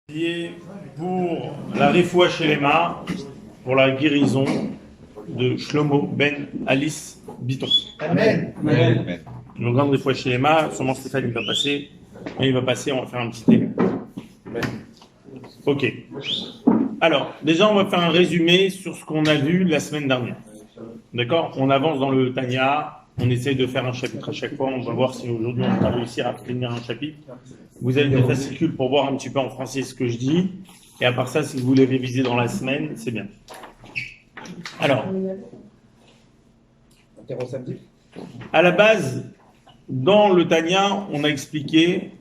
Prier pour la Refoua Shelema, pour la guérison de Shlomo Ben Alice Biton. Amen. Amen. Le grand Refoua Shelema, sûrement Stéphane il va passer, mais il va passer, on va faire un petit thé. Ok. Alors, déjà on va faire un résumé sur ce qu'on a vu la semaine dernière. D'accord? On avance dans le Tanya, on essaye de faire un chapitre à chaque fois, on va voir si aujourd'hui on va réussir à finir un chapitre. Vous avez des fascicules pour voir un petit peu en français ce que je dis. Et à part ça, si vous voulez réviser dans la semaine, c'est bien. Alors, à la base, dans le Tanya, on a expliqué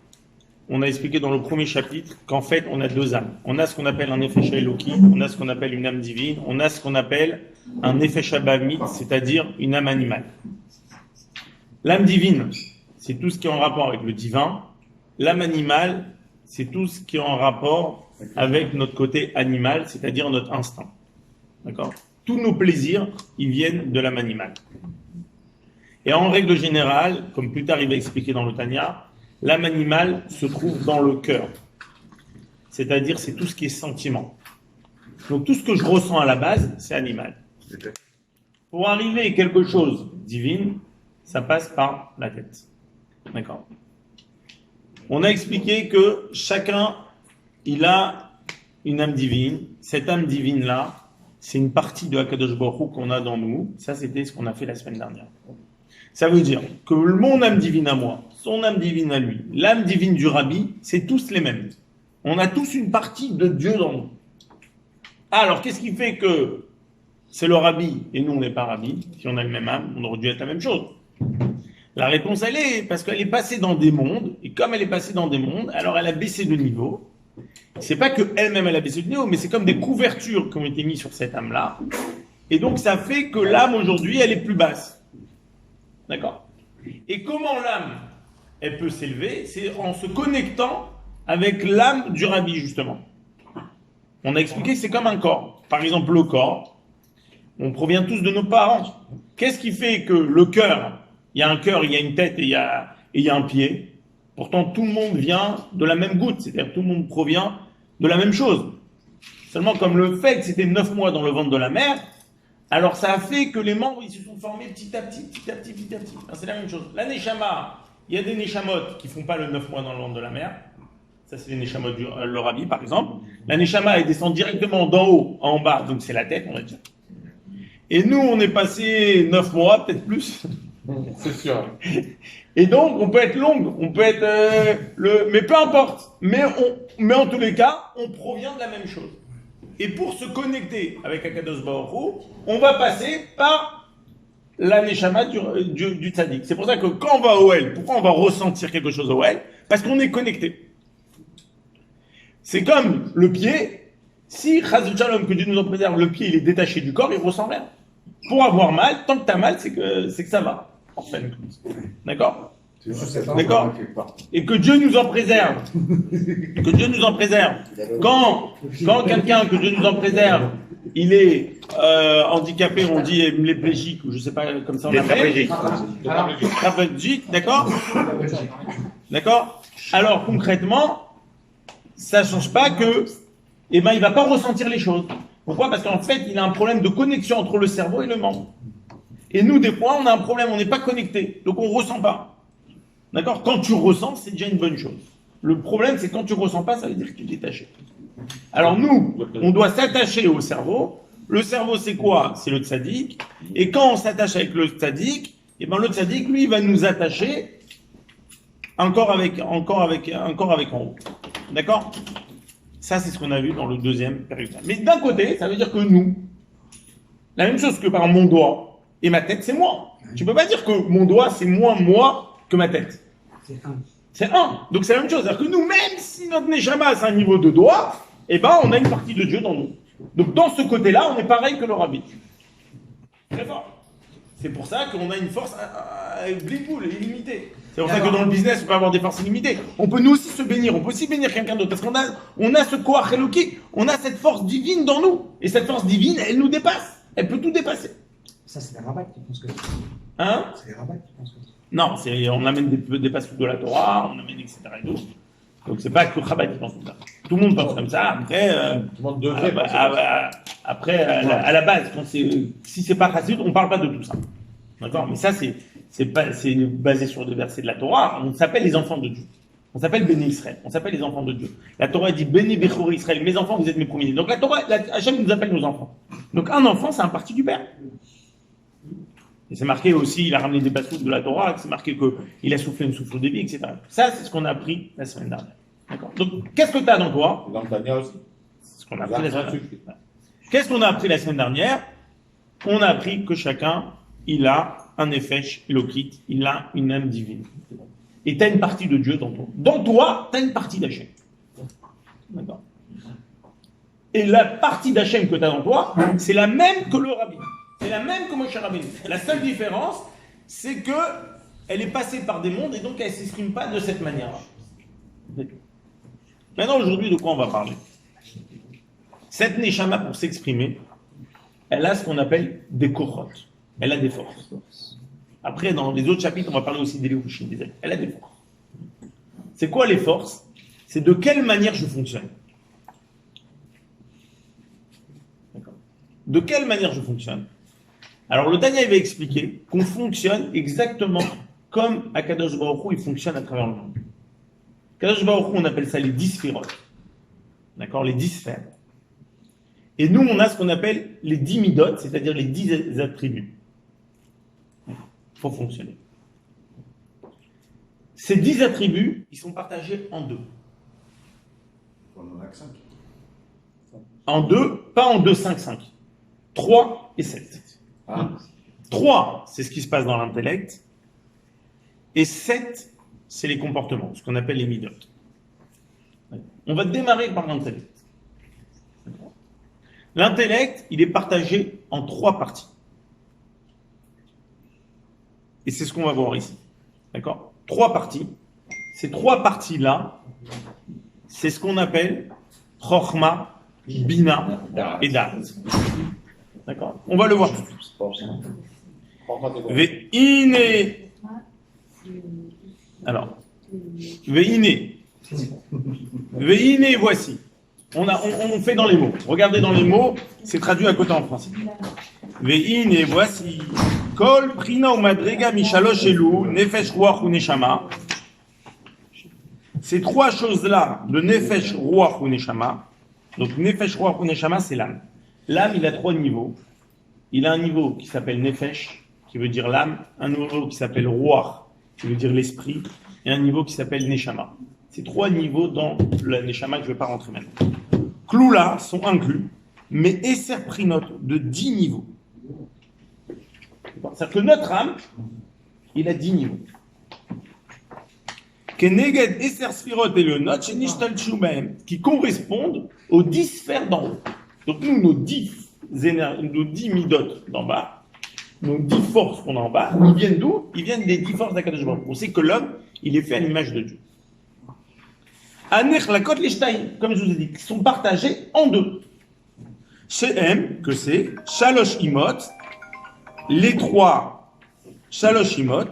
dans le premier chapitre qu'en fait, on a deux âmes. On a ce qu'on appelle un Nefesh Eloki, on a ce qu'on appelle une âme divine, on a ce qu'on appelle un Nefesh Abamit, c'est-à-dire une âme animale. L'âme divine, c'est tout ce qui est en rapport avec le divin. L'âme animale, c'est tout ce qui est en rapport avec notre côté animal, c'est-à-dire notre instinct. D'accord? Tous nos plaisirs, ils viennent de l'âme animale. Et en règle générale, comme plus tard il va expliquer dans le Tanya, l'âme animale se trouve dans le cœur. C'est-à-dire, c'est tout ce qui est sentiment. Donc tout ce que je ressens à la base, c'est animal. Pour arriver à quelque chose de divin, ça passe par la tête. D'accord? On a expliqué que chacun, il a une âme divine. Cette âme divine-là, c'est une partie de Hakadosh Baruch Hu qu'on a dans nous. Ça, c'était ce qu'on a fait la semaine dernière. Ça veut dire que mon âme divine à moi, son âme divine à lui, l'âme divine du Rabbi, c'est tous les mêmes. On a tous une partie de Dieu dans nous. Alors, qu'est-ce qui fait que c'est le Rabbi et nous, on n'est pas Rabbi? Si on a le même âme, on aurait dû être la même chose. La réponse, elle est parce qu'elle est passée dans des mondes, et comme elle est passée dans des mondes, alors elle a baissé de niveau. C'est pas que elle-même elle a baissé de niveau, mais c'est comme des couvertures qui ont été mises sur cette âme-là. Et donc ça fait que l'âme aujourd'hui, elle est plus basse. D'accord? Et comment l'âme, elle peut s'élever? C'est en se connectant avec l'âme du Rabbi, justement. On a expliqué que c'est comme un corps. Par exemple, le corps, on provient tous de nos parents. Qu'est-ce qui fait que le cœur, il y a un cœur, il y a une tête et il y a un pied. Pourtant, tout le monde vient de la même goutte, c'est-à-dire tout le monde provient de la même chose. Seulement, comme le fait que c'était 9 mois dans le ventre de la mère, alors ça a fait que les membres ils se sont formés petit à petit. Alors, c'est la même chose. La Neshama, il y a des Neshamot qui ne font pas le 9 mois dans le ventre de la mère. Ça, c'est les Neshamot du Rabbi, par exemple. La Neshama, elle descend directement d'en haut en bas, donc c'est la tête, on va dire. Et nous, on est passé 9 mois, peut-être plus. C'est sûr. Et donc, on peut être longue, on peut être mais peu importe. Mais en tous les cas, on provient de la même chose. Et pour se connecter avec Hakadosh Baruch Hu, on va passer par la Neshama du Tzadik. C'est pour ça que quand on va au El, pourquoi on va ressentir quelque chose au El? Parce qu'on est connecté. C'est comme le pied. Si, Chaz Shalom, que Dieu nous en préserve, le pied il est détaché du corps, il ressent rien. Pour avoir mal, tant que tu as mal, c'est que ça va. En fait. D'accord? D'accord? Et que Dieu nous en préserve. Que Dieu nous en préserve. Quand quelqu'un, que Dieu nous en préserve, il est handicapé, on dit hémiplégique, ou je sais pas, comme ça on appelle. Tétraplégique, d'accord? D'accord? Alors concrètement, ça change pas que, il va pas ressentir les choses. Pourquoi? Parce qu'en fait, il a un problème de connexion entre le cerveau et le membre. Et nous, des fois, on a un problème, on n'est pas connecté, donc on ressent pas. D'accord? Quand tu ressens, c'est déjà une bonne chose. Le problème, c'est quand tu ressens pas, ça veut dire que tu es détaché. Alors nous, on doit s'attacher au cerveau. Le cerveau, c'est quoi? C'est le tzaddik. Et quand on s'attache avec le tzaddik, le tzaddik, lui, il va nous attacher encore avec en haut. D'accord? Ça, c'est ce qu'on a vu dans le deuxième période. Mais d'un côté, ça veut dire que nous, la même chose que par mon doigt et ma tête, c'est moi. Tu peux pas dire que mon doigt, c'est moins moi que ma tête. C'est un. Donc c'est la même chose. C'est-à-dire que nous, même si notre Neshama c'est un niveau de doigt, on a une partie de Dieu dans nous. Donc dans ce côté-là, on est pareil que le Rabbi. Très fort. C'est pour ça qu'on a une force illimitée. C'est pour ça que dans le business, on peut avoir des forces illimitées. On peut nous aussi se bénir. On peut aussi bénir quelqu'un d'autre. Parce qu'on a ce koach Eloki. On a cette force divine dans nous. Et cette force divine, elle nous dépasse. Elle peut tout dépasser. Ça, c'est les rabbins qui pensent que ça. Hein? C'est les rabbins qui pensent que ça. Non, on amène des passages de la Torah, on amène etc. et tout. Donc c'est pas que Chabad qui pense comme ça. Tout le monde pense comme ça. Après, Tout le monde devrait penser après à la base, si c'est pas facile, on parle pas de tout ça. D'accord? Mais ça, c'est basé sur des versets de la Torah. On s'appelle les enfants de Dieu. On s'appelle Béné Israël. On s'appelle les enfants de Dieu. La Torah dit Béné Bechor Israël. Mes enfants, vous êtes mes premiers. Donc la Torah, Hachem nous appelle nos enfants. Donc un enfant, c'est un parti du père. Et c'est marqué aussi, il a ramené des bateaux de la Torah, c'est marqué qu'il a soufflé une souffle de vie, etc. Ça, c'est ce qu'on a appris la semaine dernière. D'accord? Donc, qu'est-ce que tu as dans toi? Dans le Tania aussi. C'est ce qu'on a appris la semaine dernière. Qu'est-ce qu'on a appris la semaine dernière? On a appris que chacun, il a un nefesh lokit, il a une âme divine. Et tu as une partie de Dieu dans toi. Dans toi, tu as une partie d'Hachem. D'accord? Et la partie d'Hachem que tu as dans toi, c'est la même que le Rabbi. C'est la même que Moshe Rabbeinu. La seule différence, c'est que elle est passée par des mondes et donc elle ne s'exprime pas de cette manière-là. Maintenant, aujourd'hui, de quoi on va parler? Cette Neshama, pour s'exprimer, elle a ce qu'on appelle des kochot. Elle a des forces. Après, dans les autres chapitres, on va parler aussi des Lévushim, des ailes. Elle a des forces. C'est quoi les forces? C'est de quelle manière je fonctionne. D'accord. De quelle manière je fonctionne? Alors, le Tanya, il va expliquer qu'on fonctionne exactement comme Akadosh Baruch Hu, il fonctionne à travers le monde. Akadosh Baruch Hu, on appelle ça les 10 sphirotes. D'accord? Les 10 sphères. Et nous, on a ce qu'on appelle les 10 midot, c'est-à-dire les 10 attributs. Pour fonctionner. Ces 10 attributs, ils sont partagés en deux. On en a que 5. En deux, pas en 2, 5, 5. 3 et 7. 3, c'est ce qui se passe dans l'intellect. Et 7, c'est les comportements, ce qu'on appelle les midot. On va démarrer par l'intellect. L'intellect, il est partagé en 3 parties. Et c'est ce qu'on va voir ici. D'accord? 3 parties. Ces 3 parties-là, c'est ce qu'on appelle Chochma, Bina et Da'at. D'accord? On va le voir tout de suite. Ve'ine. Alors, Ve'ine. Ve'ine, voici. On fait dans les mots. Regardez dans les mots, c'est traduit à côté en français. Ve'ine, voici. Kol prina ou madrega mishalosh elu, nefesh ruach ou neshama. Ces 3 choses-là, de nefesh ruach ou neshama. Donc nefesh ruach ou neshama, c'est l'âme. L'âme, il a 3 niveaux. Il a un niveau qui s'appelle nefesh, qui veut dire l'âme, un niveau qui s'appelle ruach, qui veut dire l'esprit, et un niveau qui s'appelle neshama. C'est 3 niveaux dans la neshama que je ne vais pas rentrer maintenant. Kloula sont inclus, mais esser prinot de 10 niveaux. C'est-à-dire que notre âme, il a 10 niveaux. Keneged esser sphirot et le not qui correspondent aux 10 sphères d'en haut. Donc nous, nos 10 midot d'en bas, nos 10 forces qu'on a en bas, ils viennent d'où? Ils viennent des 10 forces d'Akadosh Baruch Hu. On sait que l'homme, il est fait à l'image de Dieu. Anech lakot lishtaim, comme je vous ai dit, qui sont partagés en 2. Shehem, que c'est Shalosh Imot, les 3 Shalosh Imot,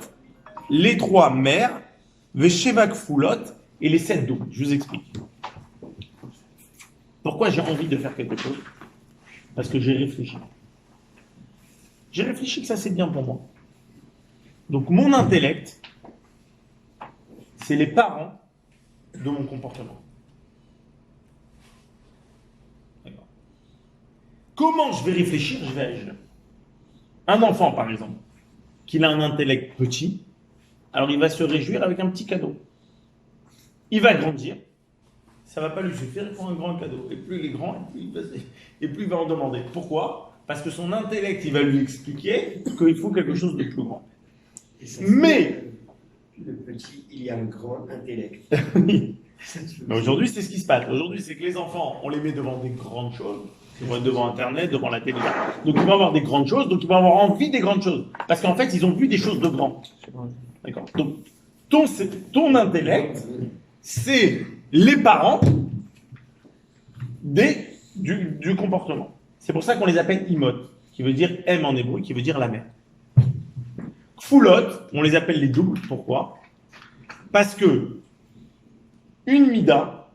les 3 mers, Vesheva Kfulot et les 7 doubles. Je vous explique. Pourquoi j'ai envie de faire quelque chose? Parce que j'ai réfléchi. J'ai réfléchi que ça c'est bien pour moi. Donc mon intellect, c'est les parents de mon comportement. D'accord. Comment je vais réfléchir? Je vais agir. Un enfant, par exemple, qui a un intellect petit, alors il va se réjouir avec un petit cadeau. Il va grandir, ça ne va pas lui suffire, il faut un grand cadeau. Et plus il est grand, et plus il va en demander. Pourquoi? Parce que son intellect, il va lui expliquer qu'il faut quelque chose de plus grand. Mais le petit, il y a un grand intellect. oui. Mais aujourd'hui, c'est ce qui se passe. Aujourd'hui, c'est que les enfants, on les met devant des grandes choses. Ils vont être devant Internet, devant la télé. Donc, ils vont avoir des grandes choses, donc ils vont avoir envie des grandes choses. Parce qu'en fait, ils ont vu des choses de grand. D'accord. Donc, ton intellect, c'est les parents du comportement. C'est pour ça qu'on les appelle imot, qui veut dire M en hébreu, qui veut dire la mère. Kfulot, on les appelle les doubles. Pourquoi? Parce que une mida,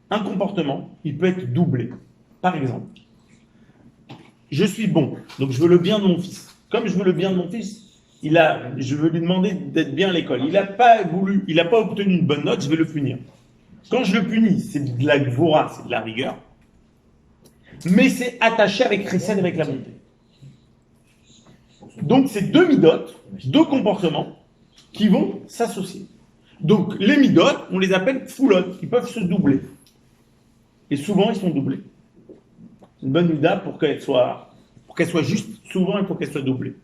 un comportement, il peut être doublé. Par exemple, je suis bon, donc je veux le bien de mon fils. Comme je veux le bien de mon fils, je veux lui demander d'être bien à l'école. Il n'a pas obtenu une bonne note, je vais le punir. Quand je le punis, c'est de la gvora, c'est de la rigueur, mais c'est attaché avec chesed, avec la bonté. Donc c'est deux midot, deux comportements qui vont s'associer. Donc les midot, on les appelle foulot, qui peuvent se doubler. Et souvent ils sont doublés. Une bonne mida pour qu'elle soit juste, souvent il faut qu'elle soit doublée.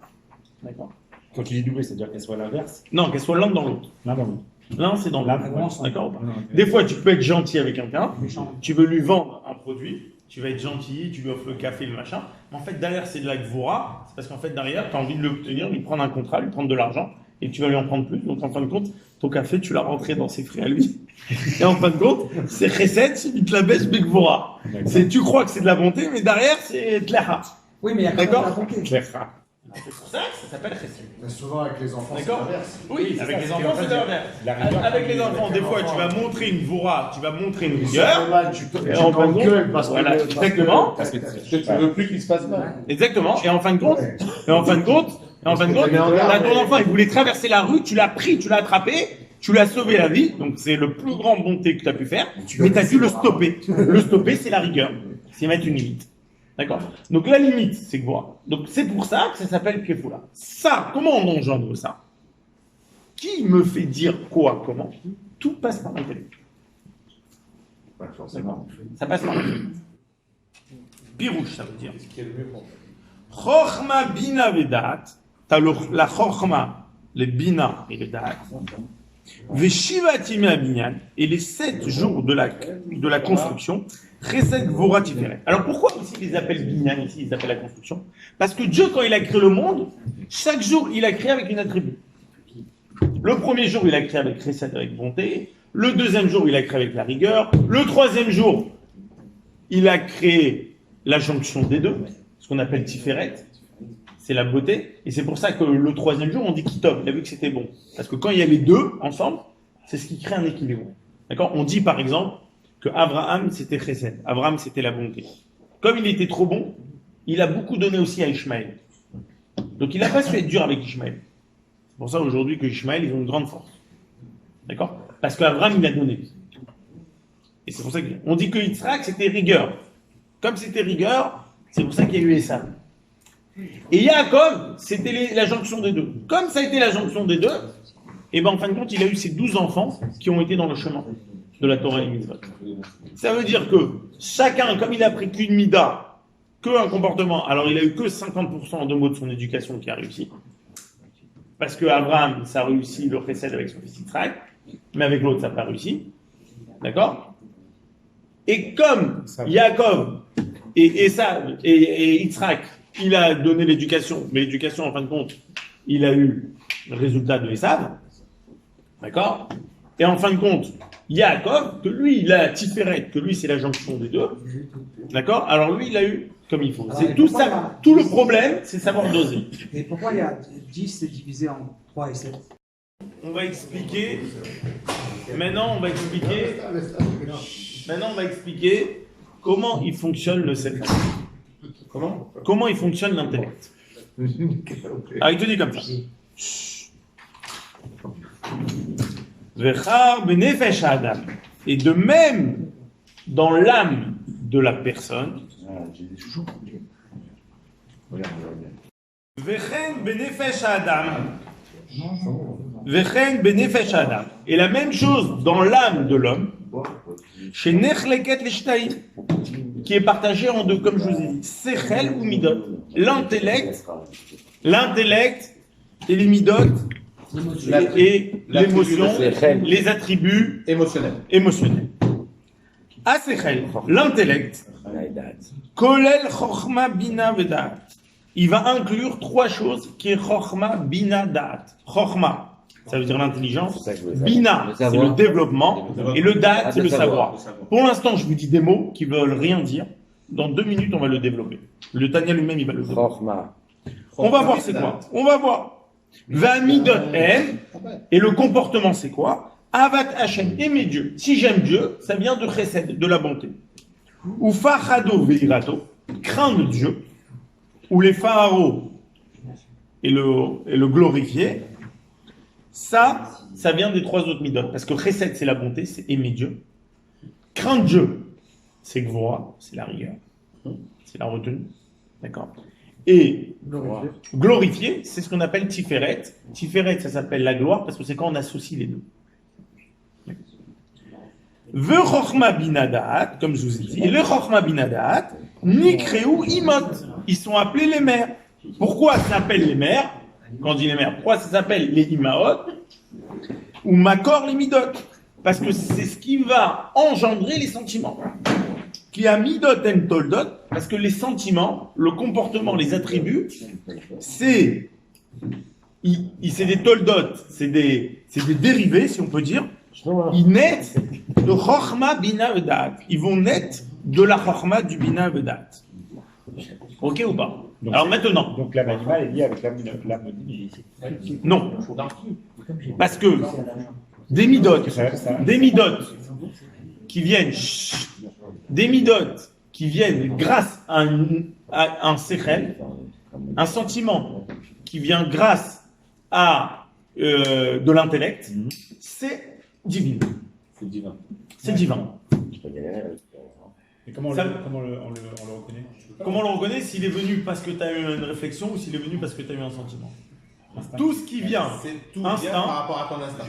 D'accord. Quand tu dis doublé, c'est-à-dire qu'elle soit l'inverse. Non, qu'elle soit l'un dans l'autre. L'un dans l'autre. L'un c'est dans l'autre. L'un, D'accord ou pas? non. Des fois tu peux être gentil avec quelqu'un, Méchant. tu veux lui vendre un produit, tu vas être gentil, tu lui offres le café, le machin, mais en fait derrière c'est de la gvora, c'est parce qu'en fait derrière tu as envie de l'obtenir, lui prendre un contrat, lui prendre de l'argent, et tu vas lui en prendre plus, donc en fin de compte, ton café tu l'as rentré dans ses frais à lui, et en fin de compte, c'est chesed, il te la baisse gvora. Tu crois que c'est de la bonté, mais derrière c'est tlecha. Oui, mais il y a quand même D'accord. la bonté. C'est pour ça que ça s'appelle chesed. Mais souvent avec les enfants, c'est D'accord. l'inverse. Oui, avec les enfants c'est l'inverse. La rigueur. Avec les enfants, des fois tu vas montrer une gvora, tu vas montrer une Ils sont rigueur, mal, tu Et en fin de t'engueules parce que voilà, exactement. parce que tu veux plus qu'il se passe mal. Exactement. Et en fin de compte, t'as ton enfant, il voulait traverser la rue, tu l'as pris, tu l'as attrapé, tu l'as sauvé la vie. Donc c'est le plus grand bonté que tu as pu faire. Mais tu as dû le stopper. Le stopper, c'est la rigueur. C'est mettre une limite. D'accord. Donc la limite, c'est quoi? Donc c'est pour ça que ça s'appelle Kefoula. Ça, comment on engendre ça? Qui me fait dire quoi, comment? Tout passe par l'intellect. Ouais, forcément. Ça passe par l'intellect. Pirouche, ça veut dire. Chochma bina vedat. T'as la chochma, le bina et le dat. Veshivati binyan, et les 7 jours de la construction, chesed gvora tiferet. Alors pourquoi ici ils appellent binyan, ici ils appellent la construction? Parce que Dieu, quand il a créé le monde, chaque jour il a créé avec une attribut. Le premier jour il a créé avec chesed, avec bonté. Le deuxième jour il a créé avec la rigueur. Le troisième jour il a créé la jonction des deux, ce qu'on appelle tiferet. C'est la beauté, et c'est pour ça que le troisième jour, on dit kitov, il a vu que c'était bon. Parce que quand il y a les deux ensemble, c'est ce qui crée un équilibre. D'accord? On dit par exemple que Abraham c'était chesed, Abraham c'était la bonté. Comme il était trop bon, il a beaucoup donné aussi à Ishmaël. Donc il n'a pas su être dur avec Ishmaël. C'est pour ça aujourd'hui que Ishmaël, ils ont une grande force. D'accord? Parce qu'Abraham, il a donné. Et c'est pour ça qu'on dit que Yitzhak c'était rigueur. Comme c'était rigueur, c'est pour ça qu'il y a eu Esav. Et Yaakov, c'était la jonction des deux. Comme ça a été la jonction des deux, et ben en fin de compte, il a eu ses 12 enfants qui ont été dans le chemin de la Torah et des mitzvot. Ça veut dire que chacun, comme il a pris qu'une mida, qu'un comportement, alors il a eu que 50% de mots de son éducation qui a réussi. Parce que Abraham, ça a réussi le chesed avec son fils Yitzhak, mais avec l'autre, ça n'a pas réussi. D'accord? Et comme Yaakov et Esav et Yitzhak, il a donné l'éducation, mais l'éducation, en fin de compte, il a eu le résultat de Esav. D'accord? Et en fin de compte, Yaakov, que lui, il a Tiferet, que lui, c'est la jonction des deux. D'accord? Alors lui, il a eu comme il faut. Alors, C'est tout ça. Tout le problème, c'est savoir doser. Et pourquoi il y a 10 divisé en 3 et 7? On va expliquer. Maintenant, on va expliquer comment il fonctionne le cerveau. Comment il fonctionne l'intellect. Ah, il te dit comme ça. Vechar benefesh Adam. Et de même, dans l'âme de la personne, Vechen benefesh Adam. Vechen benefesh Adam. Et la même chose dans l'âme de l'homme, chez Nechleket Leshtaim, qui est partagé en deux, comme je vous ai dit, Sechel ou Midot. L'intellect et les Midot et l'émotion, les attributs émotionnels. À Sechel, l'intellect, Kolel Chochma Bina Vedat. Il va inclure 3 choses qui est Chochma Bina Dat. Chochma, ça veut dire l'intelligence. Bina, c'est le développement. Et le Dat, c'est le savoir. Pour l'instant, je vous dis des mots qui veulent rien dire. Dans 2 minutes, on va le développer. Le Tanya lui-même, il va le développer. On va voir c'est quoi. On va voir. Vamidot M. Et le comportement, c'est quoi? Avat Hashem, aimer Dieu. Si j'aime Dieu, ça vient de chesed, de la bonté. Ou fachado veirato, craindre Dieu. Ou les pharaons et le glorifier. Ça vient des trois autres midot. Parce que chesed, c'est la bonté, c'est aimer Dieu. Craindre Dieu, c'est gvora, c'est la rigueur. C'est la retenue. D'accord. Et glorifier, c'est ce qu'on appelle tiferet. Tiferet, ça s'appelle la gloire parce que c'est quand on associe les deux. Ve chochma binadat, comme je vous ai dit, et le chochma binadat, nikreu imot. Ils sont appelés les mères. Pourquoi ça s'appelle les mères? Quand on dit les mères, pourquoi ça s'appelle les imaot? Ou makor les midot? Parce que c'est ce qui va engendrer les sentiments. Qui a midot en toldot, parce que les sentiments, le comportement, les attributs, c'est des toldot, c'est des dérivés, si on peut dire. Ils naissent de chochma bina vedat. Ils vont naître de la chochma du bina vedat. Ok ou pas? Donc, alors maintenant. Donc l'âme animale est liée avec l'âme divine. Non. Parce que des midotes qui viennent, grâce à un sechel, un sentiment qui vient grâce à de l'intellect, c'est divin. C'est divin. C'est divin. Et comment on le reconnaît? Comment on le reconnaît? S'il est venu parce que tu as eu une réflexion ou s'il est venu parce que tu as eu un sentiment. Instinct. Tout ce qui vient, C'est tout instinct, bien par rapport à ton instinct.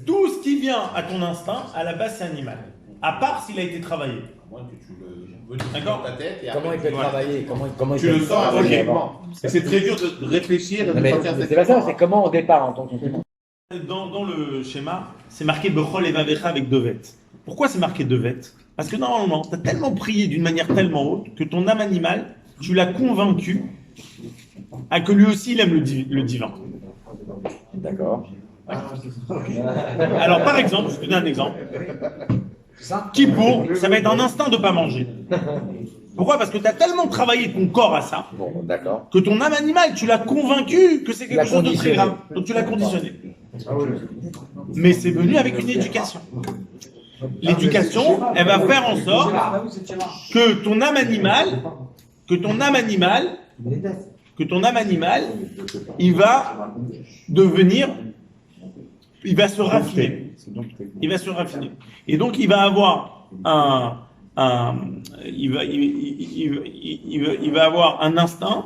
tout ce qui vient à ton instinct, à la base c'est animal. À part s'il a été travaillé. À moins que tu le D'accord. dans ta tête et Comment après, il peut Voilà. travailler? Comment il tu peut le sens travailler logiquement. Et c'est très dur de réfléchir et Non, de mais sortir c'est pas ça, c'est comment au départ en tant que Dans le schéma, c'est marqué Bechol et Vavecha avec Devet. Pourquoi c'est marqué Devet? Parce que normalement, tu as tellement prié d'une manière tellement haute que ton âme animale, tu l'as convaincu à que lui aussi il aime le divin. D'accord. Alors par exemple, je te donne un exemple. Kippour, ça va être un instinct de ne pas manger. Pourquoi? Parce que tu as tellement travaillé ton corps à ça, Bon, d'accord. que ton âme animale, tu l'as convaincu que c'est Tu l'as quelque chose de très conditionné. grave. Donc tu l'as conditionné. Mais c'est venu avec une éducation. L'éducation, elle va faire en sorte que ton âme animale, il va devenir, il va se raffiner. Il va se raffiner. Et donc il va avoir il va avoir un instinct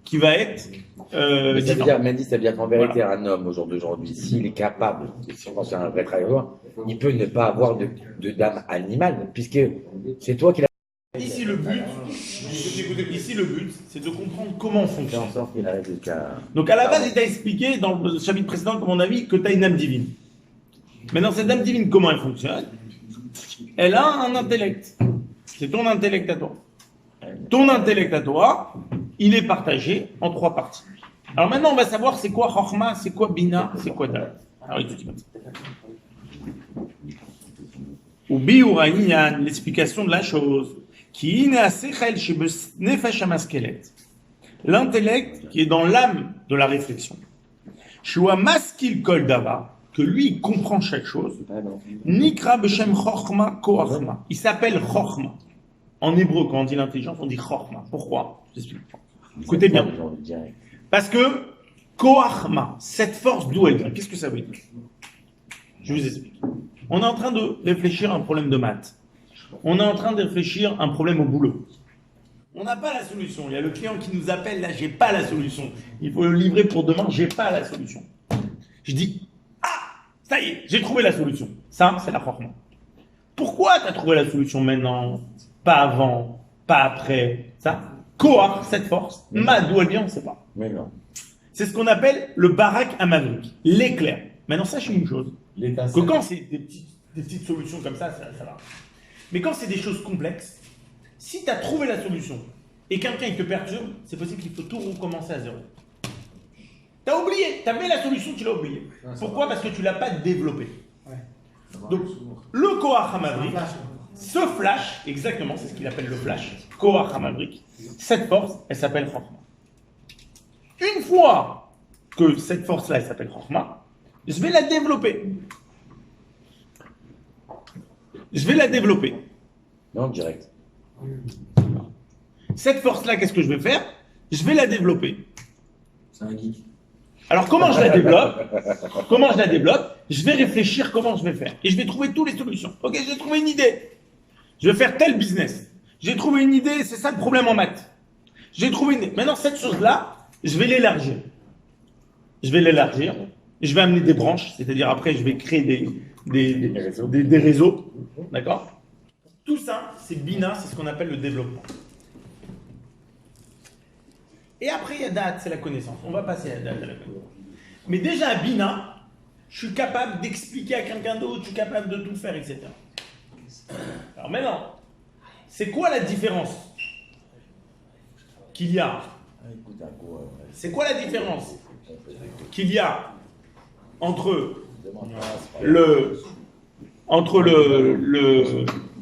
qui va être Ça veut différent. dire, Mendy, ça veut dire qu'en vérité, un homme au jour d'aujourd'hui, s'il est capable, si on pense à un vrai travailleur, il peut ne pas avoir d'âme animale, puisque c'est toi qui l'as Ici le but, c'est de comprendre comment on fait fonctionne. en sorte qu'il arrive jusqu'à. Donc à la base, il t'a expliqué dans le chapitre précédent, comme on a vu, que tu as une âme divine. Maintenant, cette âme divine, comment elle fonctionne? Elle a un intellect. C'est ton intellect à toi. Ton intellect à toi, il est partagé en trois parties. Alors maintenant, on va savoir c'est quoi Chochma, c'est quoi Bina, c'est quoi Dalet. Alors écoutez comme ça. Ou Biura Inyan, l'explication de la chose. Qui ine asechel shebes nefesh hamaskelet. L'intellect qui est dans l'âme de la réflexion. Shua maskil kol davar, que lui il comprend chaque chose. Nikra b'shem chochma koachma. Il s'appelle chochma. En hébreu, quand on dit l'intelligence, on dit chochma. Pourquoi? J'explique. Écoutez bien. Parce que koachma, cette force d'où elle vient? Qu'est-ce que ça veut dire? Je vous explique. On est en train de réfléchir à un problème de maths. On est en train de réfléchir à un problème au boulot. On n'a pas la solution. Il y a le client qui nous appelle, là, j'ai pas la solution. Il faut le livrer pour demain, j'ai pas la solution. Je dis, ah, ça y est, j'ai trouvé la solution. Ça, c'est la chokhma. Pourquoi tu as trouvé la solution maintenant? Pas avant, pas après. Ça, Koach, cette force, d'où elle vient, on ne sait pas. Mais non. C'est ce qu'on appelle le barak amavrik, l'éclair. Maintenant, sachez une chose, que quand c'est des petites solutions comme ça va. Mais quand c'est des choses complexes, si tu as trouvé la solution et quelqu'un il te perturbe, c'est possible qu'il faut tout recommencer à zéro. Tu as oublié, tu avais la solution, tu l'as oublié. Pourquoi? Parce que tu ne l'as pas développée. Donc, le Koach Hamavrik, ce flash, exactement, c'est ce qu'il appelle le flash, Koach Hamavrik, cette force, elle s'appelle Chokhma. Une fois que cette force-là, elle s'appelle Chokhma, je vais la développer. je vais la développer. Non, direct. Cette force-là, qu'est-ce que je vais faire? Je vais la développer. C'est un geek. Alors, comment je la développe? Comment je la développe? Je vais réfléchir comment je vais faire. Et je vais trouver toutes les solutions. Ok, j'ai trouvé une idée. Je vais faire tel business. J'ai trouvé une idée, c'est ça le problème en maths. J'ai trouvé une idée. Maintenant, cette chose-là, je vais l'élargir. Je vais l'élargir. Je vais amener des branches, c'est-à-dire après, je vais créer des réseaux. D'accord? Tout ça, c'est Bina, c'est ce qu'on appelle le développement. Et après, il y a Da'at, c'est la connaissance. On va passer à Da'at, à la connaissance. Mais déjà, à Bina, je suis capable d'expliquer à quelqu'un d'autre, je suis capable de tout faire, etc. Alors maintenant, c'est quoi la différence qu'il y a? C'est quoi la différence qu'il y a entre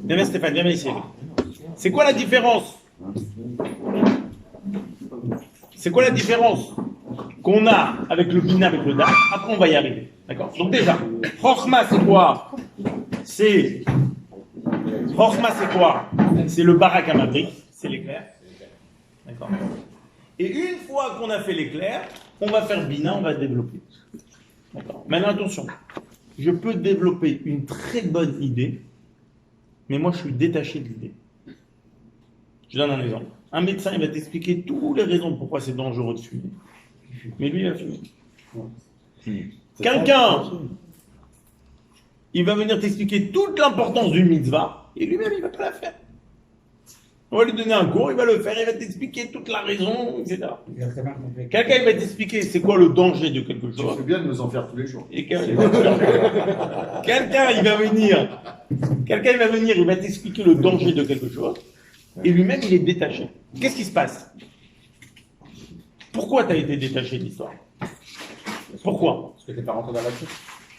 Viens, Stéphane, viens ici. C'est quoi la différence? C'est quoi la différence qu'on a avec le Bina, avec le Da? Après, on va y arriver. D'accord? Donc déjà, Chochma, c'est quoi? Chochma, c'est quoi? C'est le Barak Hamavrik, c'est l'éclair. D'accord? Et une fois qu'on a fait l'éclair, on va faire Bina, on va développer. D'accord? Maintenant, attention. Je peux développer une très bonne idée, mais moi, je suis détaché de l'idée. Je donne un exemple. Un médecin, il va t'expliquer toutes les raisons pourquoi c'est dangereux de fumer. Mais lui, il va fumer. Quelqu'un, il va venir t'expliquer toute l'importance d'une mitzvah, et lui-même, il ne va pas la faire. On va lui donner un cours, il va le faire, il va t'expliquer toute la raison, etc. Quelqu'un, il va t'expliquer c'est quoi le danger de quelque chose. C'est bien de nous en faire tous les jours. Et quelqu'un, il va venir, il va t'expliquer le danger de quelque chose, et lui-même, il est détaché. Qu'est-ce qui se passe? Pourquoi tu as été détaché de l'histoire? Pourquoi? Parce que t'es pas rentré dans l'action.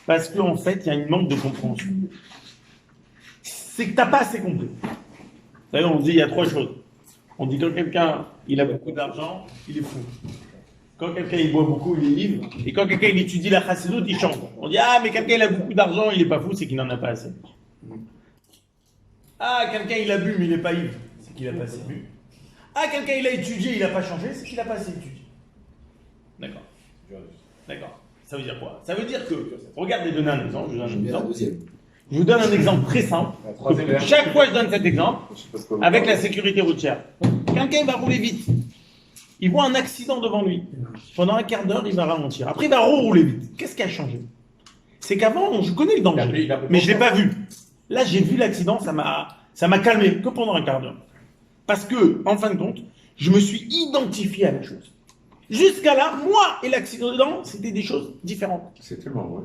Parce qu'en fait, il y a une manque de compréhension. C'est que tu n'as pas assez compris. Vous savez, on dit il y a trois choses. On dit quand quelqu'un il a beaucoup d'argent, il est fou. Quand quelqu'un il boit beaucoup, il est libre. Et quand quelqu'un il étudie la chassidoute, il chante. On dit ah mais quelqu'un il a beaucoup d'argent, il n'est pas fou, c'est qu'il n'en a pas assez. Ah quelqu'un il a bu mais il n'est pas ivre, c'est qu'il n'a pas assez bu. Ah quelqu'un il a étudié, il n'a pas changé, c'est qu'il n'a pas assez étudié. D'accord. D'accord. Ça veut dire quoi? Ça veut dire que, regardez, donner un exemple. Je vous donne un exemple très simple. Chaque fois je donne cet exemple, avec la sécurité routière. Quelqu'un va rouler vite. Il voit un accident devant lui. Pendant un quart d'heure, il va ralentir. Après, il va rouler vite. Qu'est-ce qui a changé? C'est qu'avant, je connais le danger, mais je ne l'ai pas vu. Là, j'ai vu l'accident, ça m'a calmé que pendant un quart d'heure. Parce que, en fin de compte, je me suis identifié à la chose. Jusqu'à là, moi et l'accident, c'était des choses différentes. C'est tellement vrai.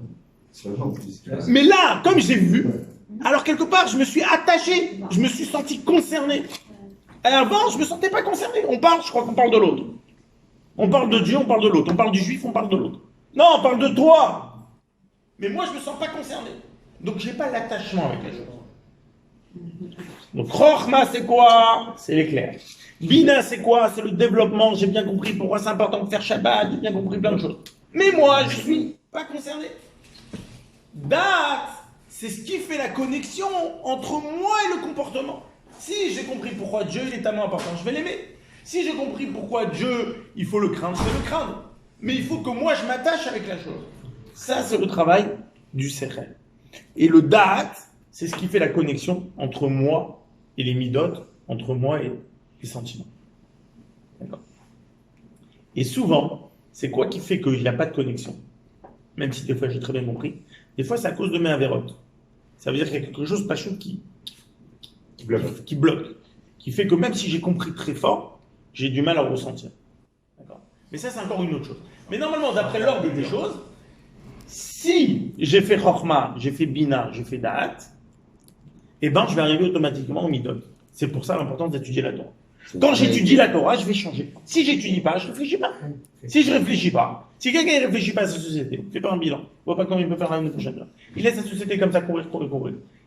Mais là, comme j'ai vu, alors quelque part, je me suis attaché, je me suis senti concerné. Avant, je ne me sentais pas concerné. Je crois qu'on parle de l'autre. On parle de Dieu, on parle de l'autre. On parle du juif, on parle de l'autre. Non, on parle de toi. Mais moi, je ne me sens pas concerné. Donc, je n'ai pas l'attachement avec la chose. Donc, Chochma, c'est quoi? C'est l'éclair. Bina, c'est quoi? C'est le développement. J'ai bien compris pourquoi c'est important de faire Shabbat. J'ai bien compris plein de choses. Mais moi, je ne suis pas concerné. Da'at, c'est ce qui fait la connexion entre moi et le comportement. Si j'ai compris pourquoi Dieu il est tellement important, je vais l'aimer. Si j'ai compris pourquoi Dieu, il faut le craindre, je vais le craindre. Mais il faut que moi, je m'attache avec la chose. Ça, c'est le travail du Sechel. Et le Da'at, c'est ce qui fait la connexion entre moi et les midot, entre moi et les sentiments. D'accord? Et souvent, c'est quoi qui fait qu'il n'y a pas de connexion? Même si des fois j'ai très bien compris. Des fois, c'est à cause de mes avérotes. Ça veut dire qu'il y a quelque chose, pas chaud, qui bloque. Qui fait que même si j'ai compris très fort, j'ai du mal à ressentir. D'accord? Mais ça, c'est encore une autre chose. Mais normalement, d'après l'ordre des choses, si j'ai fait Chochma, j'ai fait Bina, j'ai fait Da'at, eh ben, je vais arriver automatiquement au Midot. C'est pour ça l'importance d'étudier la Torah. Quand j'étudie la Torah, je vais changer. Si j'étudie pas, je réfléchis pas. Si je réfléchis pas, si quelqu'un ne réfléchit pas à sa société, ne fait pas un bilan, ne voit pas comment il peut faire l'année prochaine, il laisse sa société comme ça courir.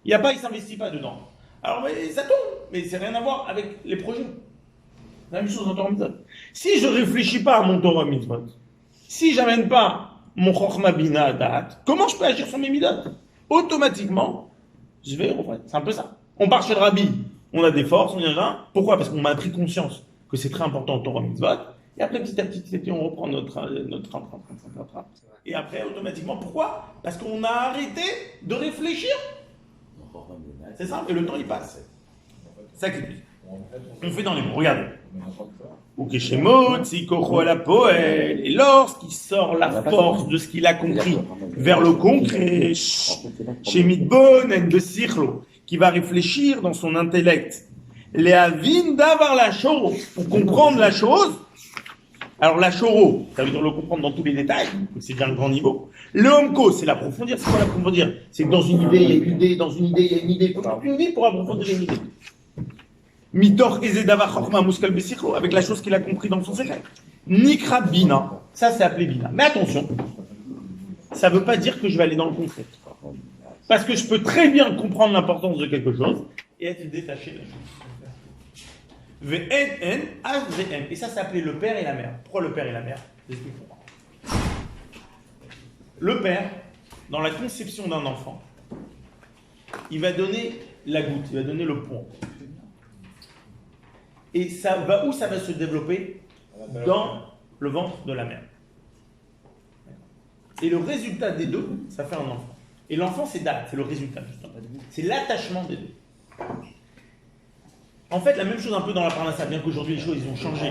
Il s'investit pas dedans. Alors, mais ça tombe, mais c'est rien à voir avec les projets. La même chose en Torah Mitzvot. Si je réfléchis pas à mon Torah Mitzvot, si j'amène pas mon Chochma Bina Da'at, comment je peux agir sur mes Midot? Automatiquement, Je vais reprendre. C'est un peu ça. On part chez le Rabbi, on a des forces, on y va. Pourquoi? Parce qu'on a pris conscience que c'est très important en Torah Mitzvot. Et après, petit à petit, on reprend notre train. Et après, automatiquement, pourquoi? Parce qu'on a arrêté de réfléchir. C'est ça, et le temps, il passe. C'est ça qui est. On fait dans les mots, regardez. Et lorsqu'il sort la force de ce qu'il a compris vers le concret, chez Midbonen de Sichlo, qui va réfléchir dans son intellect, les avines d'avoir la chose, pour comprendre la chose. Alors la choro, ça veut dire le comprendre dans tous les détails, c'est déjà un grand niveau. Le homko, c'est l'approfondir. C'est quoi l'approfondir? C'est que dans une idée, il y a une idée, dans une idée, il y a une idée. Il faut toute une vie pour approfondir une idée. Mitor Ezedava Chokma Muskal Besichlo, avec la chose qu'il a compris dans son secret. Nikra Bina, ça c'est appelé Bina. Mais attention, ça ne veut pas dire que je vais aller dans le concret. Parce que je peux très bien comprendre l'importance de quelque chose et être détaché de la chose. VNN, HVN. Et ça s'appelait le père et la mère. Pourquoi le père et la mère? Le père, dans la conception d'un enfant, il va donner la goutte, il va donner le pont. Et ça va où ça va se développer? Dans le ventre de la mère. Et le résultat des deux, ça fait un enfant. Et l'enfant, c'est date, c'est le résultat, justement. C'est l'attachement des deux. En fait, la même chose un peu dans la parnassa, bien qu'aujourd'hui les choses ils ont changé.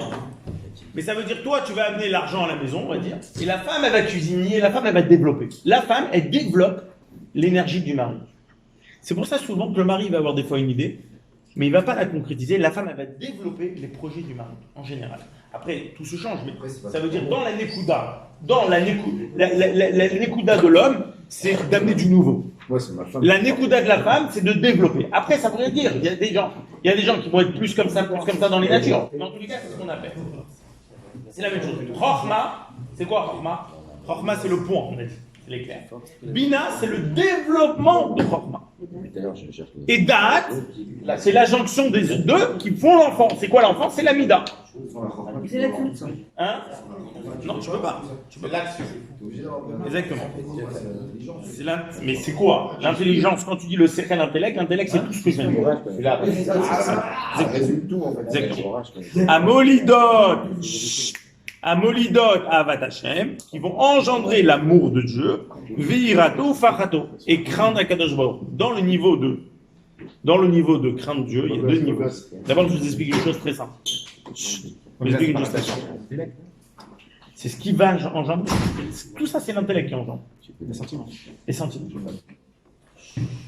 Mais ça veut dire, toi, tu vas amener l'argent à la maison, on va dire, et la femme, elle va cuisiner, la femme, elle va développer. La femme, elle développe l'énergie du mari. C'est pour ça souvent que le mari va avoir des fois une idée, mais il ne va pas la concrétiser. La femme, elle va développer les projets du mari, en général. Après, tout se change, mais ça veut dire, dans la Nekuda, la Nekuda de l'homme, c'est d'amener du nouveau. Ouais, c'est ma femme. La Nekuda de la femme, c'est de développer. Après, ça veut rien dire. Il y a des gens qui vont être plus comme ça dans les natures. Dans tous les cas, c'est ce qu'on appelle. C'est la même chose. Chokhma, c'est quoi Chokhma? Chokhma, c'est le point, on a dit. C'est l'éclair. Bina, c'est le développement de Chokhma. Et Da'at, c'est la jonction des deux qui font l'enfant. C'est quoi l'enfant? C'est la Mida. C'est la culture. Hein? Non, tu peux pas. Tu peux l'action. Exactement. Mais c'est quoi? L'intelligence, quand tu dis le secret l'intellect c'est tout ce que je viens de dire. Ça résume tout, en fait. Exactement. Amolidot, Avat Hashem, qui vont engendrer l'amour de Dieu, Virato, Fachato, et craindre Akadosh Baruch. Dans le niveau de craindre Dieu, il y a deux niveaux. D'abord, je vous explique une chose très simple. Je vous explique une chose très simple. C'est ce qui va engendrer. Tout ça, c'est l'intellect qui engendre. Les sentiments. Les sentiments.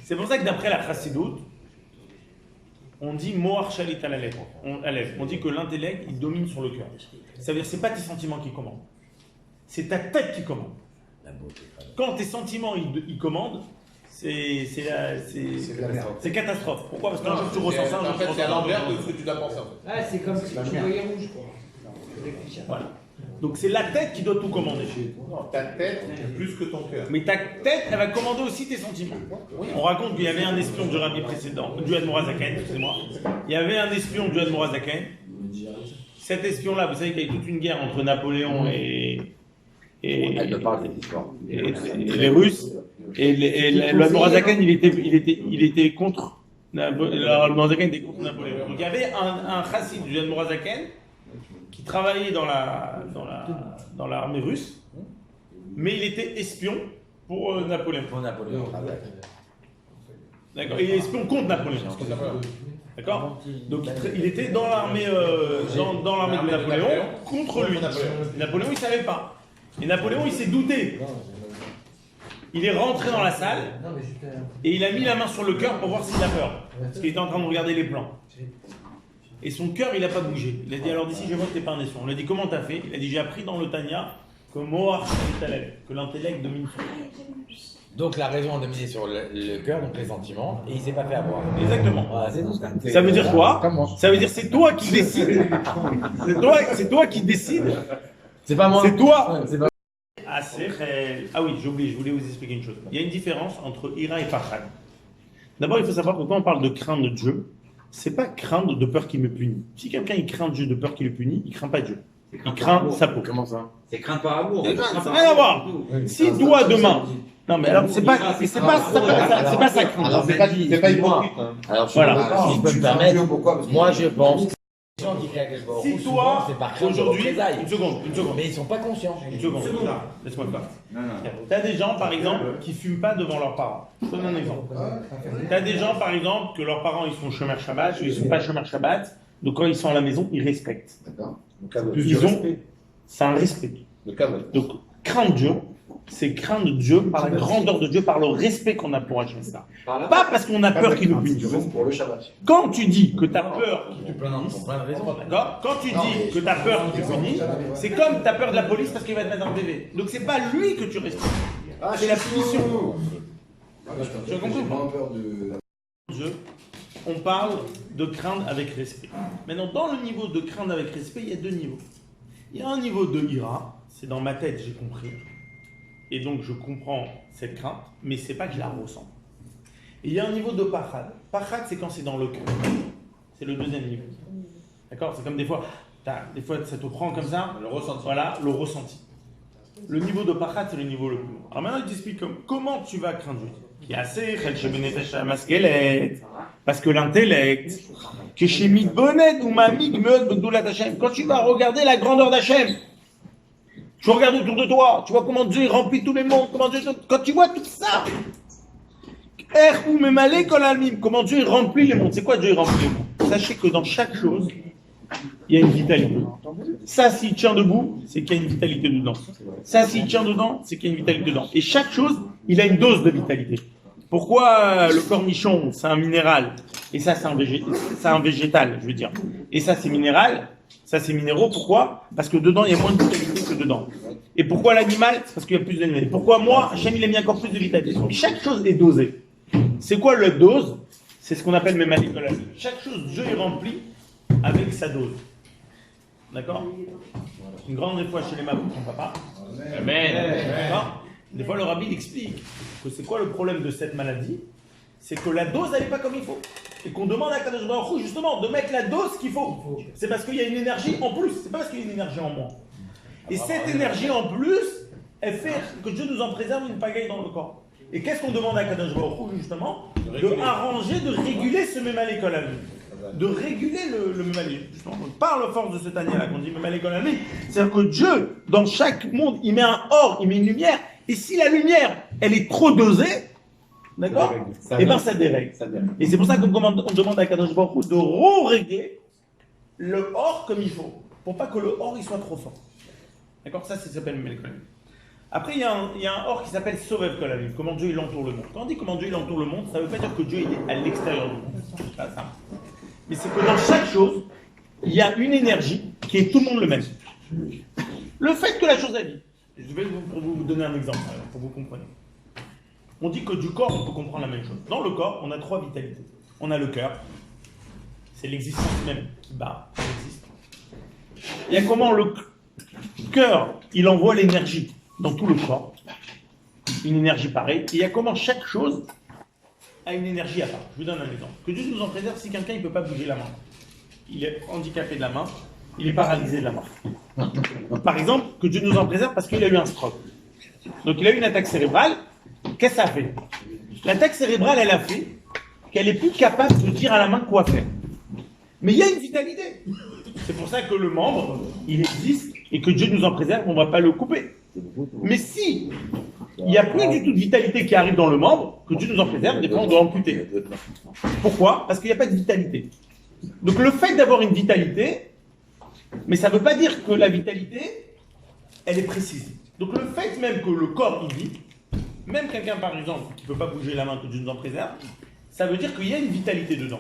C'est pour ça que d'après la Chassidoute, on dit Mohar Shalit à la lèvre. On dit que l'intellect, il domine sur le cœur. Ça veut dire que ce n'est pas tes sentiments qui commandent. C'est ta tête qui commande. Quand tes sentiments, ils commandent, c'est catastrophe. Pourquoi? Parce qu'un jour tu ressens ça, un jour tu ressens ça. C'est à l'envers de ce que tu dois penser. Ah, c'est comme si tu voyais rouge, quoi. Voilà. Donc c'est la tête qui doit tout commander. Non, ta tête plus que ton cœur. Mais ta tête, elle va commander aussi tes sentiments. On raconte qu'il y avait un espion du rabbi précédent, du Admorazaken, excusez-moi. Il y avait un espion du Admorazaken. Cet espion-là, vous savez qu'il y a eu toute une guerre entre Napoléon et les Russes. Et l'Admorazaken, il était contre. L'Admorazaken était contre Napoléon. Donc il y avait un chassid du Admorazaken qui travaillait dans l'armée russe, mais il était espion pour Napoléon. D'accord. Et espion contre Napoléon. D'accord. Donc il était dans l'armée de Napoléon contre lui. Napoléon, il savait pas. Et Napoléon, il s'est douté. Il est rentré dans la salle et il a mis la main sur le cœur pour voir s'il a peur, parce qu'il était en train de regarder les plans. Et son cœur, il n'a pas bougé. Il a dit, alors d'ici, je vois que tu n'es pas un espion. On lui a dit, comment tu as fait? Il a dit, j'ai appris dans le Tanya que Mohar Shalit, que l'intellect domine sur le cœur. Donc la raison a dominé sur le cœur, donc les sentiments, et il ne s'est pas fait avoir. Exactement. Voilà, c'est tout. Ça veut dire quoi? Ça veut dire c'est toi qui décides. C'est toi qui décides. C'est pas moi. C'est toi. Ouais, c'est pas... Ah oui, j'ai oublié, je voulais vous expliquer une chose. Il y a une différence entre ira et pachad. D'abord, il faut savoir que quand on parle de craindre Dieu, c'est pas craindre de peur qu'il me punit. Si quelqu'un il craint Dieu de peur qu'il le punit, il craint pas Dieu. Il craint sa peau. Comment ça? C'est crainte par amour. Ça n'a rien à voir. Si toi demain, non mais alors c'est pas ça. Alors, c'est pas hypocrite. Hein. Alors, Voilà. si je peux me permettre, moi je pense que les gens qui créent Si toi, c'est par crainte de aujourd'hui, représailles. une seconde, Mais ils sont pas conscients. une seconde, laisse-moi le faire. T'as des gens, par exemple, qui fument pas devant leurs parents. Je te donne un exemple. T'as des gens, par exemple, que leurs parents ils sont Shomer Shabbat, ou ils sont pas Shomer Shabbat, donc quand ils sont à la maison, ils respectent. D'accord. C'est un respect. Le cadre. Donc, craindre Dieu, c'est craindre Dieu par la grandeur de Dieu, par le respect qu'on a pour Hachem. Pas parce qu'on a peur qu'il nous punisse. Pour le Shabbat. Quand tu dis que tu as peur qu'il te Plein punisse, de raisons. d'accord? Quand tu dis que tu as peur qu'il te punisse, c'est comme tu as peur de la police parce qu'il va te mettre un PV. Donc, c'est pas lui que tu respectes. C'est la punition. Tu as compris ou pas? Dieu, on parle de craindre avec respect. Maintenant, dans le niveau de craindre avec respect, il y a deux niveaux. Il y a un niveau de ira, c'est dans ma tête, j'ai compris. Et donc, je comprends cette crainte, mais c'est pas que je la ressens. Et il y a un niveau de pachad. Pachad, c'est quand c'est dans le cœur. C'est le deuxième niveau. D'accord? C'est comme des fois ça te prend comme ça. Le ressenti. Voilà, le ressenti. Le niveau de pachad, c'est le niveau le plus haut. Alors maintenant, il t'explique comment tu vas craindre Dieu. Qui est assez, parce que l'intellect, que chez Mitbonet ou Mamik Meud B'Gdulat Hashem, quand tu vas regarder la grandeur d'Hachem, tu regardes autour de toi, tu vois comment Dieu remplit tous les mondes, quand tu vois tout ça, comment Dieu remplit les mondes, c'est quoi Dieu remplit les mondes? Sachez que dans chaque chose, il y a une vitalité. Ça, s'il tient debout, c'est qu'il y a une vitalité dedans. Ça, s'il tient dedans, c'est qu'il y a une vitalité dedans. Et chaque chose, il a une dose de vitalité. Pourquoi le cornichon, c'est un minéral, et ça, c'est un végétal, je veux dire. Et ça, c'est minéral, ça, c'est minéraux. Pourquoi? Parce que dedans, il y a moins de vitalité que dedans. Et pourquoi l'animal? C'est parce qu'il y a plus d'animaux. Pourquoi moi, Hachem, il a mis encore plus de vitalité? Chaque chose est dosée. C'est quoi la dose? C'est ce qu'on appelle même chaque chose, Dieu est rempli avec sa dose. D'accord? Une grande fois chez les mamans pour son papa. Amen. D'accord? Des fois, le rabbi il explique que c'est quoi le problème de cette maladie? C'est que la dose, elle n'est pas comme il faut. Et qu'on demande à Kadosh Baruch Hu, justement, de mettre la dose qu'il faut. C'est parce qu'il y a une énergie en plus, c'est pas parce qu'il y a une énergie en moins. Et cette énergie en plus, elle fait que Dieu nous en préserve une pagaille dans le corps. Et qu'est-ce qu'on demande à Kadosh Baruch Hu, justement? De arranger, de réguler ce même école à lui. De réguler le Mémalé. Par la force de ce Tania-là qu'on dit Mémalé Golami, c'est-à-dire que Dieu, dans chaque monde, il met un or, il met une lumière, et si la lumière, elle est trop dosée, d'accord? Et bien ça dérègle. Et c'est pour ça qu'on demande à Kadosh Baruch Hu de régler le or comme il faut, pour pas que le or il soit trop fort. D'accord? Ça s'appelle Mémalé Golami. Après, il y a un or qui s'appelle Sovev Kolavim, comment Dieu il entoure le monde. Quand on dit comment Dieu il entoure le monde, ça ne veut pas dire que Dieu il est à l'extérieur du monde. C'est pas ça. Mais c'est que dans chaque chose, il y a une énergie qui est tout le monde le même. Le fait que la chose a dit, je vais vous donner un exemple pour que vous compreniez. On dit que du corps, on peut comprendre la même chose. Dans le corps, on a trois vitalités. On a le cœur, c'est l'existence même qui bat, qui existe. Il y a comment le cœur, il envoie l'énergie dans tout le corps, une énergie pareille, et il y a comment chaque chose a une énergie à part. Je vous donne un exemple. Que Dieu nous en préserve si quelqu'un ne peut pas bouger la main. Il est handicapé de la main, il est paralysé de la main. Par exemple, que Dieu nous en préserve parce qu'il a eu un stroke. Donc il a eu une attaque cérébrale, qu'est-ce que ça fait? L'attaque cérébrale, elle a fait qu'elle est plus capable de dire à la main quoi faire. Mais il y a une vitalité. C'est pour ça que le membre, il existe, et que Dieu nous en préserve, on ne va pas le couper. Mais si il n'y a plus du tout de vitalité qui arrive dans le membre, que Dieu nous en préserve, des fois on doit amputer. Pourquoi? Parce qu'il n'y a pas de vitalité. Donc le fait d'avoir une vitalité, mais ça ne veut pas dire que la vitalité, elle est précise. Donc le fait même que le corps il vit, même quelqu'un par exemple qui ne peut pas bouger la main, que Dieu nous en préserve, ça veut dire qu'il y a une vitalité dedans.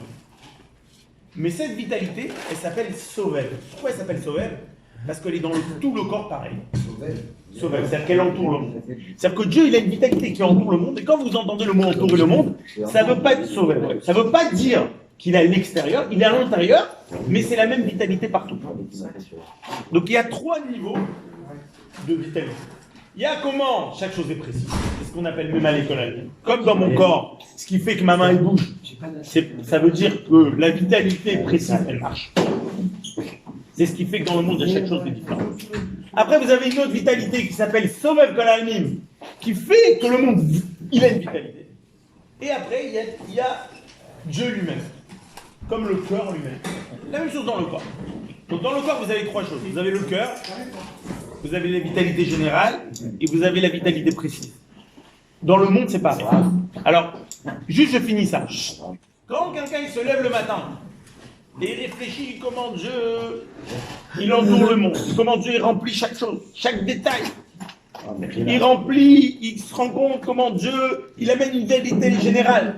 Mais cette vitalité, elle s'appelle Sovel. Pourquoi elle s'appelle Sovel? Parce qu'elle est dans tout le corps pareil. Sovel, c'est-à-dire qu'elle entoure le monde. C'est-à-dire que Dieu, il a une vitalité qui entoure le monde, et quand vous entendez le mot entourer le monde, ça ne veut pas être Sovel. Ça ne veut pas dire qu'il est à l'extérieur, il est à l'intérieur, mais c'est la même vitalité partout. Donc il y a trois niveaux de vitalité. Il y a comment chaque chose est précise. C'est ce qu'on appelle même à l'école. Comme dans mon corps, ce qui fait que ma main elle bouge, ça veut dire que la vitalité précise, elle marche. C'est ce qui fait que dans le monde, il y a chaque chose de différent. Après, vous avez une autre vitalité qui s'appelle Sovev Kolalmim, qui fait que le monde, il a une vitalité. Et après, il y a Dieu lui-même, comme le cœur lui-même. La même chose dans le corps. Donc dans le corps, vous avez trois choses. Vous avez le cœur, vous avez la vitalité générale, et vous avez la vitalité précise. Dans le monde, c'est pareil. Alors, juste je finis ça. Quand quelqu'un il se lève le matin, et il réfléchit comment Dieu, il entoure le monde, comment Dieu il remplit chaque chose, chaque détail. Il remplit, il se rend compte comment Dieu, il amène une vitalité générale.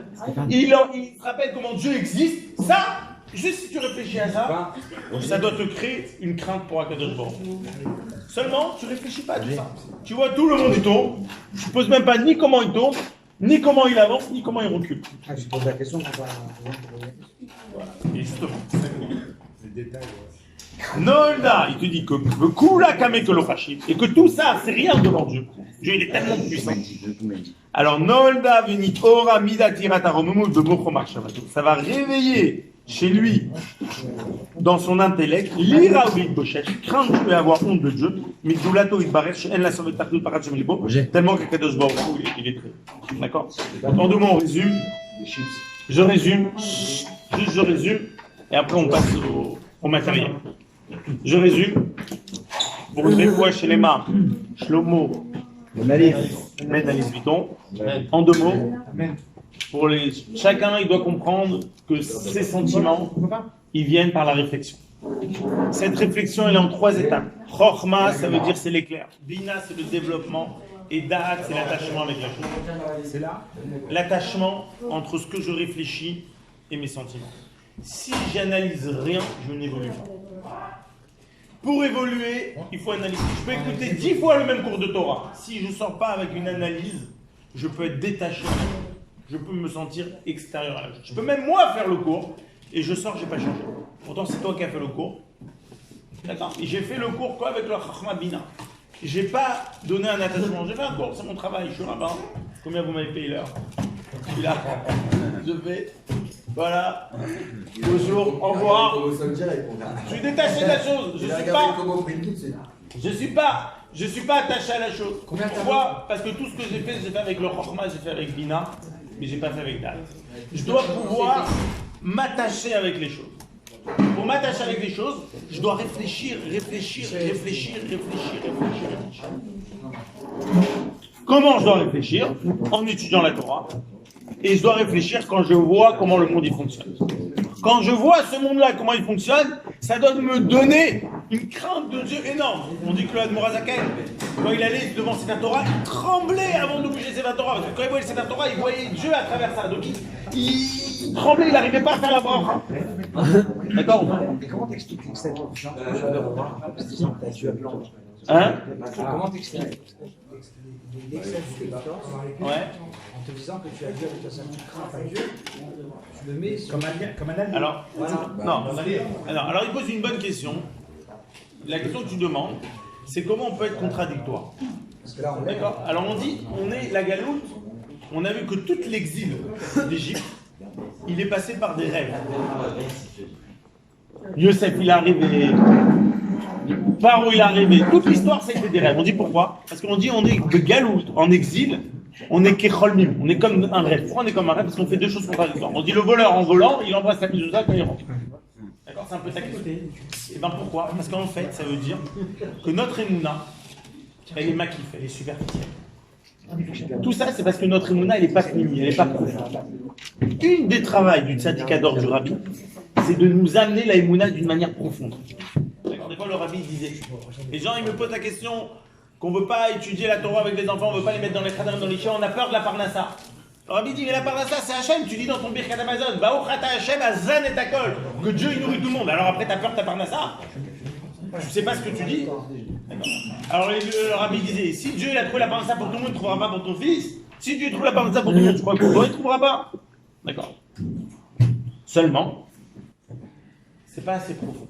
Il se rappelle comment Dieu existe. Ça, juste si tu réfléchis à ça, ça doit te créer une crainte pour Akadosh Baruch Hu. Seulement, tu réfléchis pas à tout ça. Tu vois tout le monde il tourne, tu ne poses même pas ni comment il tourne, ni comment il avance, ni comment il recule. Ah, je pose la question pour pas. Voilà. Et justement, c'est le détail. Nolda, il te dit que Kula Kame Kolofashim, et que tout ça, c'est rien devant Dieu. Dieu, il est tellement puissant. Alors, Nolda Venit Ora Mida Tirataromumu de Mochomar Shabbatou. Ça va réveiller chez lui, dans son intellect, l'ira ou l'idbochet, crainte de peut avoir honte de Dieu, mais Doulato Idbaresh, elle la sauvé partout par Hachemlibo, tellement que Kadosh Baruch Hu, il est très. D'accord? En deux mots, on résume. Je résume, juste je résume, et après on passe au matériel. Je résume. Pour une fois chez les mains, Shlomo, Menalis Vuitton, en deux mots. Chacun, il doit comprendre que ses sentiments, ils viennent par la réflexion. Cette réflexion, elle est en trois étapes. Chochma, ça veut dire c'est l'éclair. Bina, c'est le développement. Et Da'at, c'est l'attachement avec la chose. C'est là l'attachement entre ce que je réfléchis et mes sentiments. Si j'analyse rien, je n'évolue pas. Pour évoluer, il faut analyser. Je peux écouter 10 fois le même cours de Torah. Si je ne sors pas avec une analyse, je peux être détaché. Je peux me sentir extérieur à la chose. Je peux même moi faire le cours et je sors, je n'ai pas changé. Pourtant, c'est toi qui as fait le cours. D'accord. Et j'ai fait le cours quoi avec le Chachma Bina. J'ai pas donné un attachement. J'ai fait un cours, c'est mon travail. Je suis rabbin. Combien vous m'avez payé l'heure? Je suis là. Je vais. Voilà. Bonjour. Au revoir. Je suis détaché de la chose. Je suis pas attaché à la chose. Pourquoi? Parce que tout ce que j'ai fait avec le Chokhmah, j'ai fait avec Bina, mais j'ai pas fait avec Da'at. Je dois pouvoir m'attacher avec les choses. Pour m'attacher avec les choses, je dois réfléchir. Comment je dois réfléchir? En étudiant la Torah. Et je dois réfléchir quand je vois comment le monde il fonctionne. Quand je vois ce monde-là, comment il fonctionne, ça doit me donner une crainte de Dieu énorme. On dit que le Admorazaken, quand il allait devant Sefer Torah, il tremblait avant de bouger Sefer Torah. Parce que quand il voyait Sefer Torah, il voyait Dieu à travers ça. Donc il tremblait, il n'arrivait pas à faire la bracha. D'accord? Et comment t'expliques cette Hein? Comment t'expliques l'excès de confiance en te disant que tu as Dieu avec toi, ça tu crains pas Dieu, tu le mets comme un allié. Alors, non. Alors, il pose une bonne question. La question que tu demandes, c'est comment on peut être contradictoire. Parce que là, on d'accord. Alors on dit, on est la galoute, on a vu que tout l'exil d'Égypte, il est passé par des rêves. Yosef, il est arrivé. Par où il est arrivé. Toute l'histoire, c'était des rêves. On dit pourquoi? Parce qu'on dit, on est de galoute, en exil, on est kecholmim, on est comme un rêve. Pourquoi on est comme un rêve? Parce qu'on fait deux choses contradictoires. On dit le voleur en volant, il embrasse sa mezouza quand il rentre. D'accord? C'est un peu taquet. Et bien pourquoi? Parce qu'en fait, ça veut dire que notre émouna, elle est makif, elle est superficielle. Tout ça, c'est parce que notre émouna, elle n'est pas finie, elle n'est pas profonde. Une des travails du tzadikador du rabbi, c'est de nous amener la émouna d'une manière profonde. D'accord? Des fois, le rabbi disait, les gens, ils me posent la question qu'on ne veut pas étudier la Torah avec les enfants, on ne veut pas les mettre dans les khadarim, dans les chiens, on a peur de la parnassa. Le rabbi dit, mais la parnassa, c'est Hachem, tu dis dans ton Birkat Hamazon, Baruch Hachem Azan et Takol, que Dieu il nourrit tout le monde. Alors après, tu as peur de ta parnassa? Tu ne sais pas ce que tu dis? Alors le rabbi disait, si Dieu il a trouvé la parnassa pour tout le monde, il ne trouvera pas pour ton fils. Si Dieu trouve la parnassa pour tout le monde, tu crois que pour toi, il ne trouvera pas. D'accord. Seulement, c'est pas assez profond.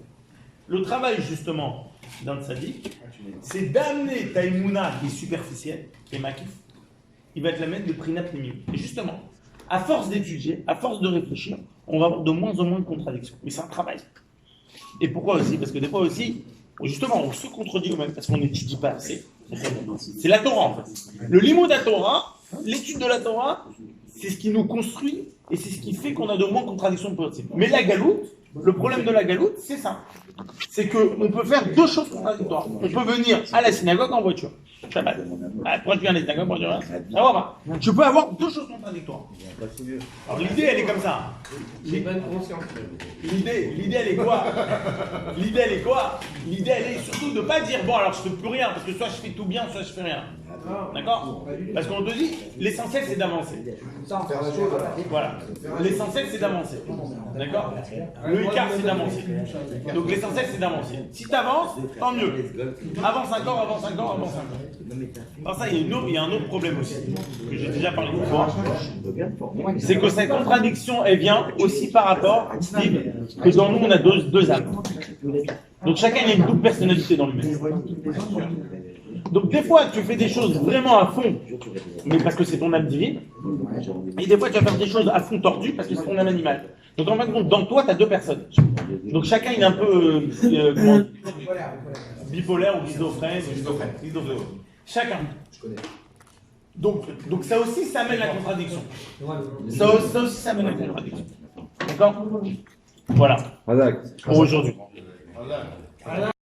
Le travail justement d'un tzaddik, c'est d'amener ta émouna qui est superficielle, qui est makif, il va te l'amener de prinat pnimim. Et justement, à force d'étudier, à force de réfléchir, on va avoir de moins en moins de contradictions. Mais c'est un travail. Et pourquoi aussi? Parce que des fois aussi, justement, on se contredit nous-mêmes parce qu'on n'étudie pas assez. C'est la Torah en fait. Le limo de la Torah, l'étude de la Torah, c'est ce qui nous construit et c'est ce qui fait qu'on a de moins de contradictions possibles. Mais la galoute, le problème de la galoute, c'est ça. C'est qu'on peut faire deux choses contradictoires. On peut venir à la synagogue en voiture. Shabbat. Pourquoi tu viens à la synagogue en voiture? Tu peux avoir deux choses contradictoires. Alors l'idée, elle est comme ça. L'idée, elle est quoi? L'idée, elle est quoi? L'idée, elle est surtout de ne pas dire, bon, alors je ne fais plus rien, parce que soit je fais tout bien, soit je fais rien. D'accord? Parce qu'on te dit, l'essentiel, c'est d'avancer. Voilà. L'essentiel, c'est d'avancer. D'accord? Le quart, c'est d'avancer. Donc l'essentiel, c'est d'avancer. Si tu avances, tant mieux. Avance encore, avance encore, avance encore. Alors ça, il y a un autre problème aussi, que j'ai déjà parlé une fois. C'est que cette contradiction, elle vient aussi par rapport, Steve, que dans nous, on a deux âmes. Donc chacun a une double personnalité dans lui-même. Donc des fois, tu fais des choses vraiment à fond, mais parce que c'est ton âme divine. Et des fois, tu vas faire des choses à fond tordues parce que c'est ton âme animale. Donc en fin de compte, dans toi, tu as deux personnes. Donc chacun, il est un peu bipolaire ou schizophrène. Chacun. Donc ça aussi, ça amène la contradiction. Ça aussi, ça amène la contradiction. D'accord? Voilà. Pour aujourd'hui.